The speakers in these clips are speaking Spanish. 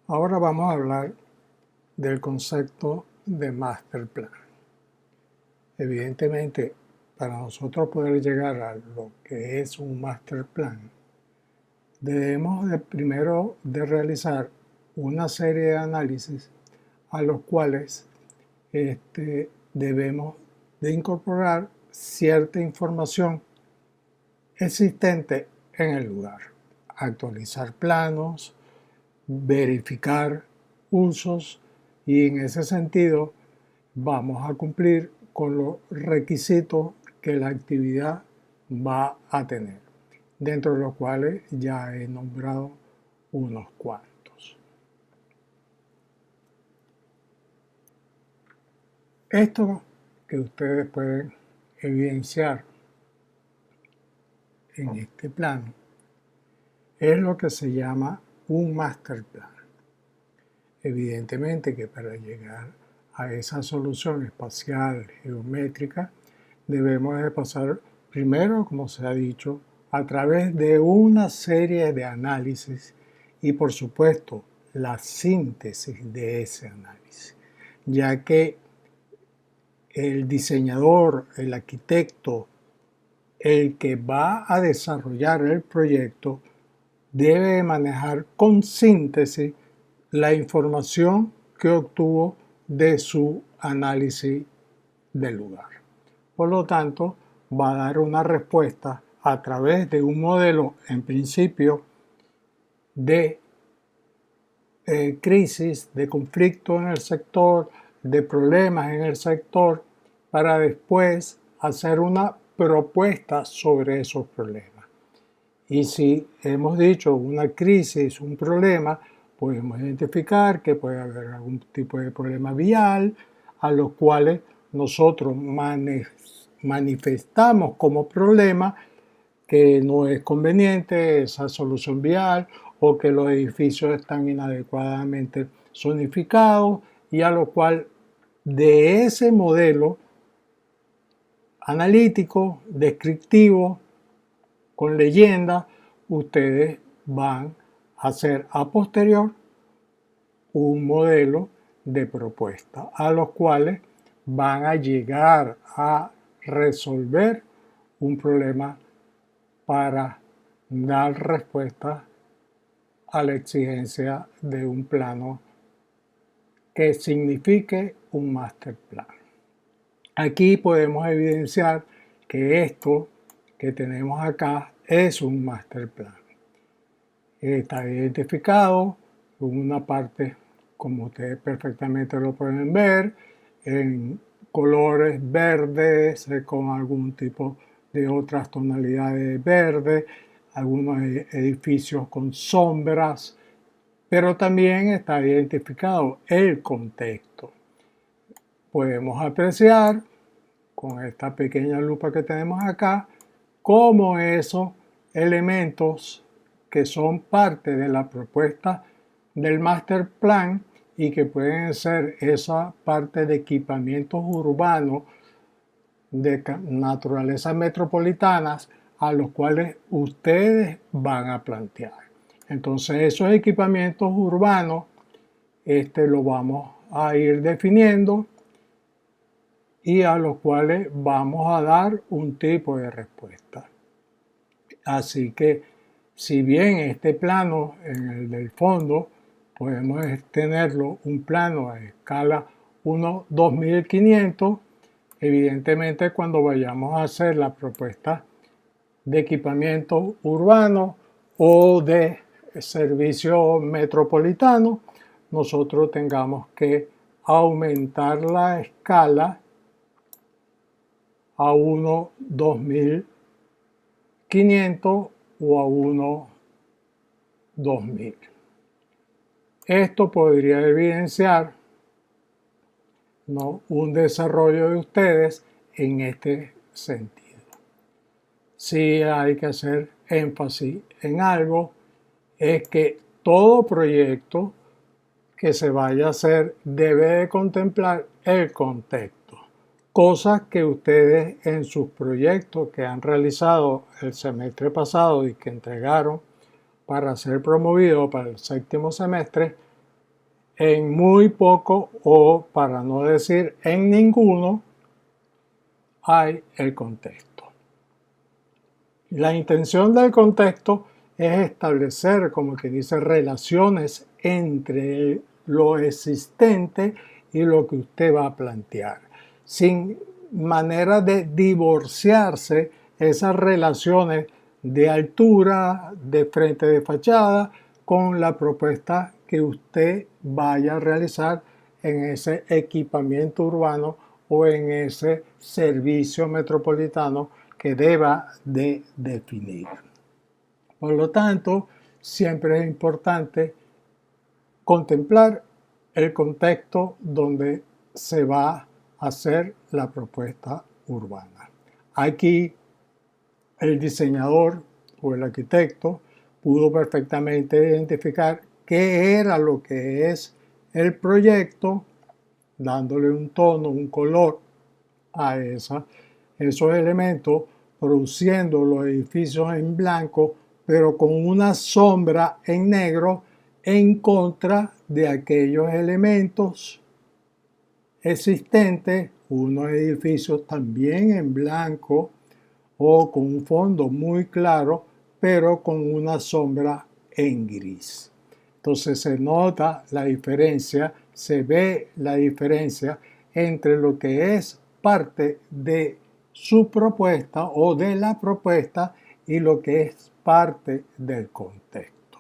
Ahora vamos a hablar del concepto de master plan. Evidentemente, para nosotros poder llegar a lo que es un master plan, debemos primero de realizar una serie de análisis a los cuales debemos de incorporar cierta información existente en el lugar, actualizar planos, verificar usos y en ese sentido vamos a cumplir con los requisitos que la actividad va a tener, dentro de los cuales ya he nombrado unos cuantos. Esto que ustedes pueden evidenciar en este plano es lo que se llama un master plan. Evidentemente que para llegar a esa solución espacial geométrica debemos de pasar primero, como se ha dicho, a través de una serie de análisis y por supuesto la síntesis de ese análisis, ya que el diseñador, el arquitecto, el que va a desarrollar el proyecto debe manejar con síntesis la información que obtuvo de su análisis del lugar. Por lo tanto, va a dar una respuesta a través de un modelo, en principio, de crisis, de conflicto en el sector, de problemas en el sector, para después hacer una propuesta sobre esos problemas. Y si hemos dicho una crisis, un problema, podemos identificar que puede haber algún tipo de problema vial, a los cuales nosotros manifestamos como problema que no es conveniente esa solución vial o que los edificios están inadecuadamente zonificados y a lo cual de ese modelo analítico, descriptivo, con leyenda, ustedes van a hacer a posterior un modelo de propuesta a los cuales van a llegar a resolver un problema para dar respuesta a la exigencia de un plano que signifique un master plan. Aquí podemos evidenciar que esto que tenemos acá es un master plan. Está identificado con una parte, como ustedes perfectamente lo pueden ver, en colores verdes, con algún tipo de otras tonalidades verdes, algunos edificios con sombras, pero también está identificado el contexto. Podemos apreciar con esta pequeña lupa que tenemos acá cómo esos elementos que son parte de la propuesta del master plan y que pueden ser esa parte de equipamientos urbanos de naturaleza metropolitanas a los cuales ustedes van a plantear. Entonces esos equipamientos urbanos lo vamos a ir definiendo y a los cuales vamos a dar un tipo de respuesta. Así que si bien este plano en el del fondo podemos tenerlo un plano a escala 1/2500, evidentemente cuando vayamos a hacer la propuesta de equipamiento urbano o de servicio metropolitano, nosotros tengamos que aumentar la escala a 1/2500 o a 1/2000. Esto podría evidenciar, ¿no?, un desarrollo de ustedes en este sentido. Sí hay que hacer énfasis en algo, es que todo proyecto que se vaya a hacer debe de contemplar el contexto. Cosas que ustedes en sus proyectos que han realizado el semestre pasado y que entregaron para ser promovidos para el séptimo semestre, en muy poco, o para no decir en ninguno, hay el contexto. La intención del contexto es establecer, como que dice, relaciones entre lo existente y lo que usted va a plantear, sin manera de divorciarse esas relaciones de altura, de frente de fachada, con la propuesta que usted vaya a realizar en ese equipamiento urbano o en ese servicio metropolitano que deba de definir. Por lo tanto, siempre es importante contemplar el contexto donde se va a hacer la propuesta urbana. Aquí el diseñador o el arquitecto pudo perfectamente identificar qué era lo que es el proyecto, dándole un tono, un color a esos elementos, produciendo los edificios en blanco, pero con una sombra en negro en contra de aquellos elementos existentes, unos edificios también en blanco o con un fondo muy claro, pero con una sombra en gris. Entonces se nota la diferencia, se ve la diferencia entre lo que es parte de su propuesta o de la propuesta y lo que es parte del contexto.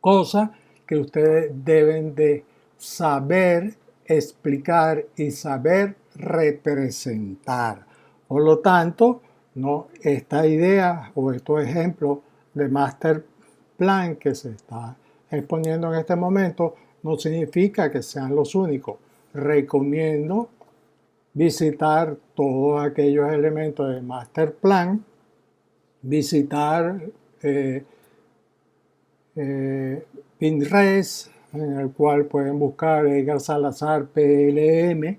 Cosa que ustedes deben de saber explicar y saber representar. Por lo tanto, no, esta idea o estos ejemplos de master plan que se está exponiendo en este momento no significa que sean los únicos. Recomiendo visitar todos aquellos elementos de master plan, visitar Pinterest, en el cual pueden buscar Edgar Salazar PLM,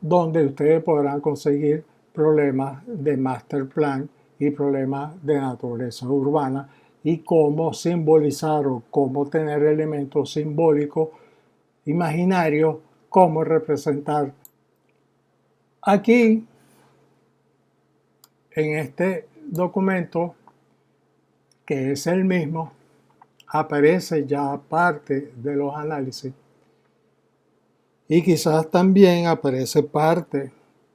donde ustedes podrán conseguir problemas de master plan y problemas de naturaleza urbana y cómo simbolizar o cómo tener elementos simbólicos imaginarios, cómo representar. Aquí, en este documento, que es el mismo, aparece ya parte de los análisis y quizás también aparece parte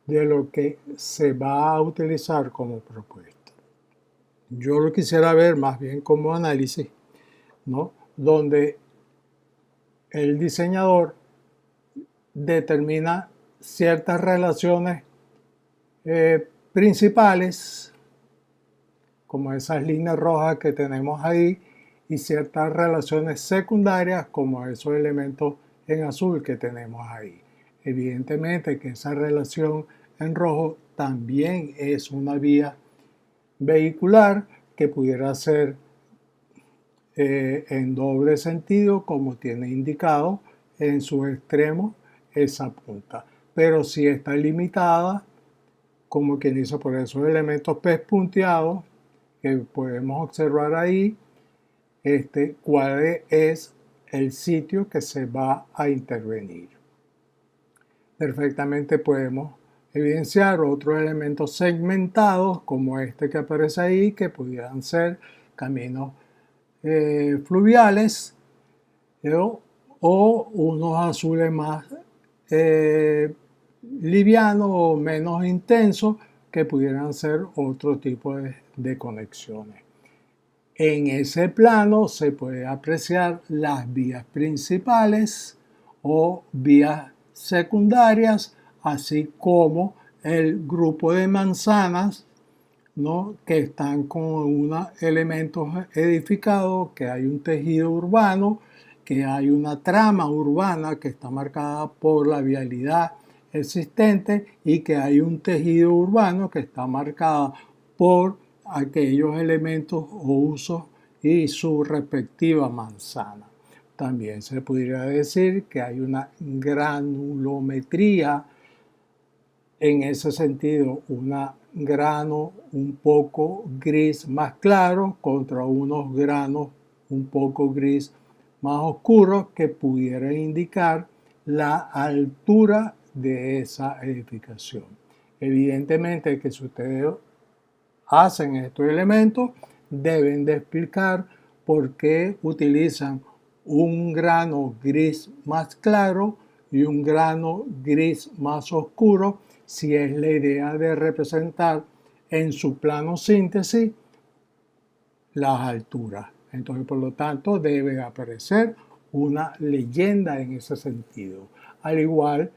de lo que se va a utilizar como propuesta. Yo lo quisiera ver más bien como análisis, ¿no? Donde el diseñador determina ciertas relaciones principales, como esas líneas rojas que tenemos ahí, y ciertas relaciones secundarias, como esos elementos en azul que tenemos ahí. Evidentemente que esa relación en rojo también es una vía vehicular que pudiera ser en doble sentido, como tiene indicado en su extremo esa punta. Pero si está limitada, como quien dice, por esos elementos pespunteados que podemos observar ahí, cuál es el sitio que se va a intervenir. Perfectamente podemos evidenciar otros elementos segmentados como este que aparece ahí, que pudieran ser caminos fluviales o unos azules más livianos o menos intensos que pudieran ser otro tipo de conexiones. En ese plano se puede apreciar las vías principales o vías secundarias, así como el grupo de manzanas, ¿no? Que están con unos elementos edificados, que hay un tejido urbano, que hay una trama urbana que está marcada por la vialidad existente y que hay un tejido urbano que está marcado por aquellos elementos o usos y su respectiva manzana. También se podría decir que hay una granulometría, en ese sentido, una grano un poco gris más claro contra unos granos un poco gris más oscuros que pudieran indicar la altura de esa edificación. Evidentemente que si ustedes hacen estos elementos, deben de explicar por qué utilizan un grano gris más claro y un grano gris más oscuro, si es la idea de representar en su plano síntesis las alturas. Entonces, por lo tanto, debe aparecer una leyenda en ese sentido. Al igual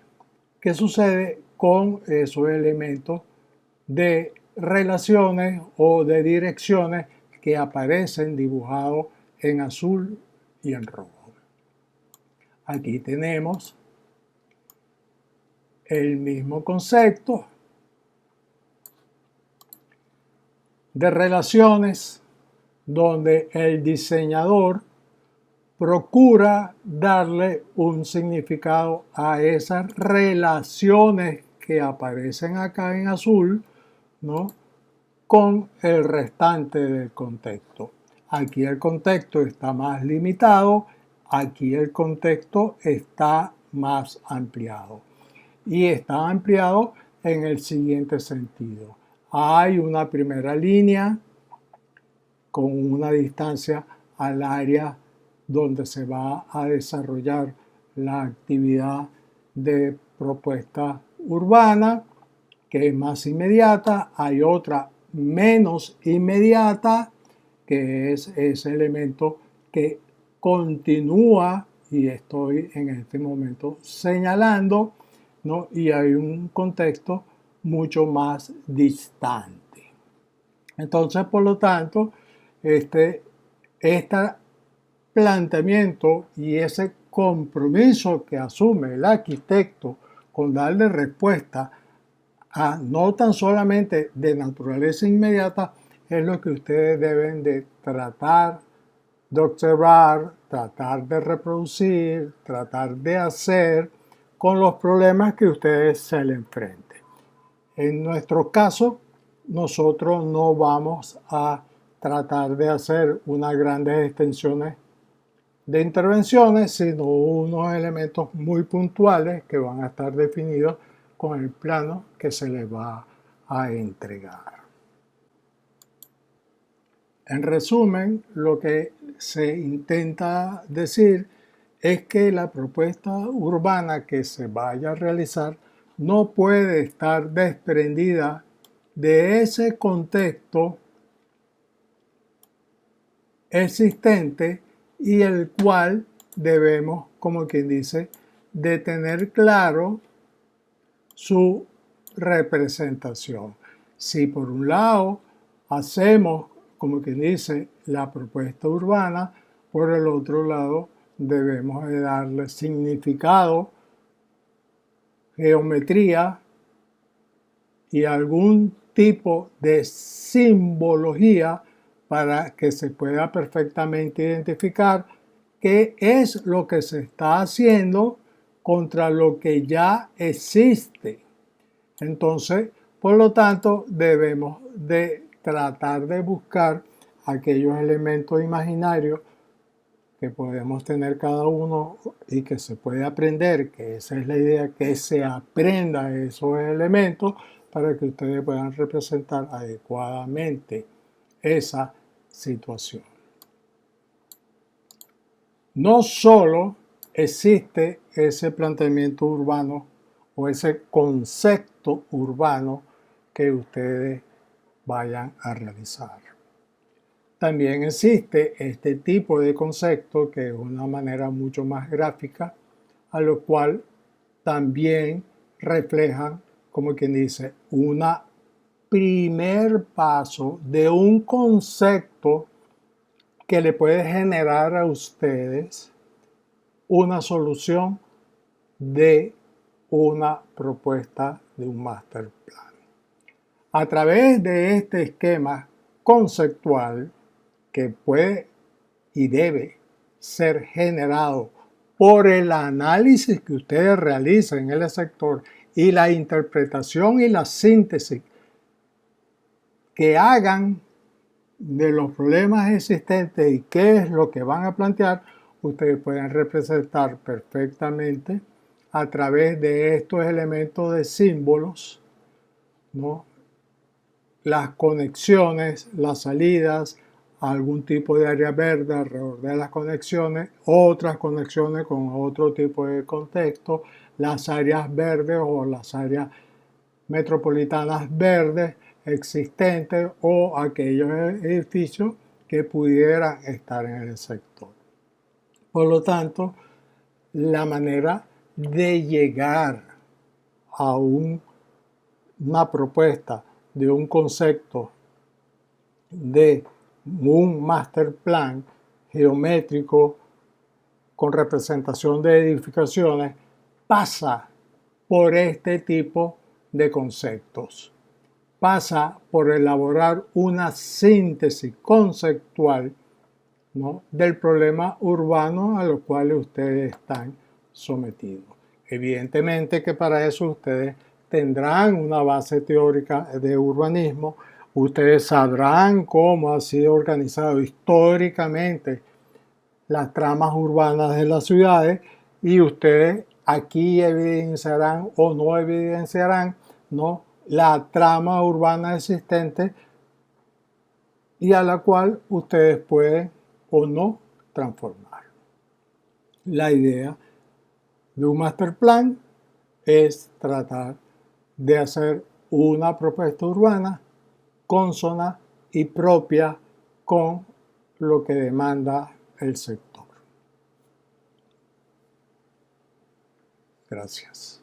que sucede con esos elementos de relaciones o de direcciones que aparecen dibujados en azul y en rojo. Aquí tenemos el mismo concepto de relaciones donde el diseñador procura darle un significado a esas relaciones que aparecen acá en azul, ¿no?, con el restante del contexto. Aquí el contexto está más limitado, aquí el contexto está más ampliado. Y está ampliado en el siguiente sentido. Hay una primera línea con una distancia al área donde se va a desarrollar la actividad de propuesta urbana, que es más inmediata. Hay otra menos inmediata, que es ese elemento que continúa, y estoy en este momento señalando, ¿no? Y hay un contexto mucho más distante. Entonces, por lo tanto, este planteamiento y ese compromiso que asume el arquitecto con darle respuesta a no tan solamente de naturaleza inmediata, es lo que ustedes deben de tratar de observar, tratar de reproducir, tratar de hacer con los problemas que ustedes se le enfrenten. En nuestro caso, nosotros no vamos a tratar de hacer unas grandes extensiones de intervenciones, sino unos elementos muy puntuales que van a estar definidos con el plano que se les va a entregar. En resumen, lo que se intenta decir es que la propuesta urbana que se vaya a realizar no puede estar desprendida de ese contexto existente y el cual debemos, como quien dice, de tener claro su representación. Si por un lado hacemos, como quien dice, la propuesta urbana, por el otro lado debemos de darle significado, geometría y algún tipo de simbología para que se pueda perfectamente identificar qué es lo que se está haciendo contra lo que ya existe. Entonces, por lo tanto, debemos de tratar de buscar aquellos elementos imaginarios que podemos tener cada uno y que se puede aprender, que esa es la idea, que se aprenda esos elementos para que ustedes puedan representar adecuadamente esa situación. No solo existe ese planteamiento urbano o ese concepto urbano que ustedes vayan a realizar. También existe este tipo de concepto que es una manera mucho más gráfica, a lo cual también reflejan, como quien dice, una primer paso de un concepto que le puede generar a ustedes una solución de una propuesta de un master plan. A través de este esquema conceptual que puede y debe ser generado por el análisis que ustedes realicen en el sector y la interpretación y la síntesis que hagan de los problemas existentes y qué es lo que van a plantear, ustedes pueden representar perfectamente a través de estos elementos de símbolos, ¿no? Las conexiones, las salidas, algún tipo de área verde alrededor de las conexiones, otras conexiones con otro tipo de contexto, las áreas verdes o las áreas metropolitanas verdes existentes o aquellos edificios que pudieran estar en el sector. Por lo tanto, la manera de llegar a una propuesta de un concepto de un master plan geométrico con representación de edificaciones pasa por este tipo de conceptos. Pasa por elaborar una síntesis conceptual, ¿no?, del problema urbano a lo cual ustedes están sometidos. Evidentemente que para eso ustedes tendrán una base teórica de urbanismo, ustedes sabrán cómo ha sido organizado históricamente las tramas urbanas de las ciudades y ustedes aquí evidenciarán o no evidenciarán, ¿no?, la trama urbana existente y a la cual ustedes pueden o no transformar. La idea de un master plan es tratar de hacer una propuesta urbana consona y propia con lo que demanda el sector. Gracias.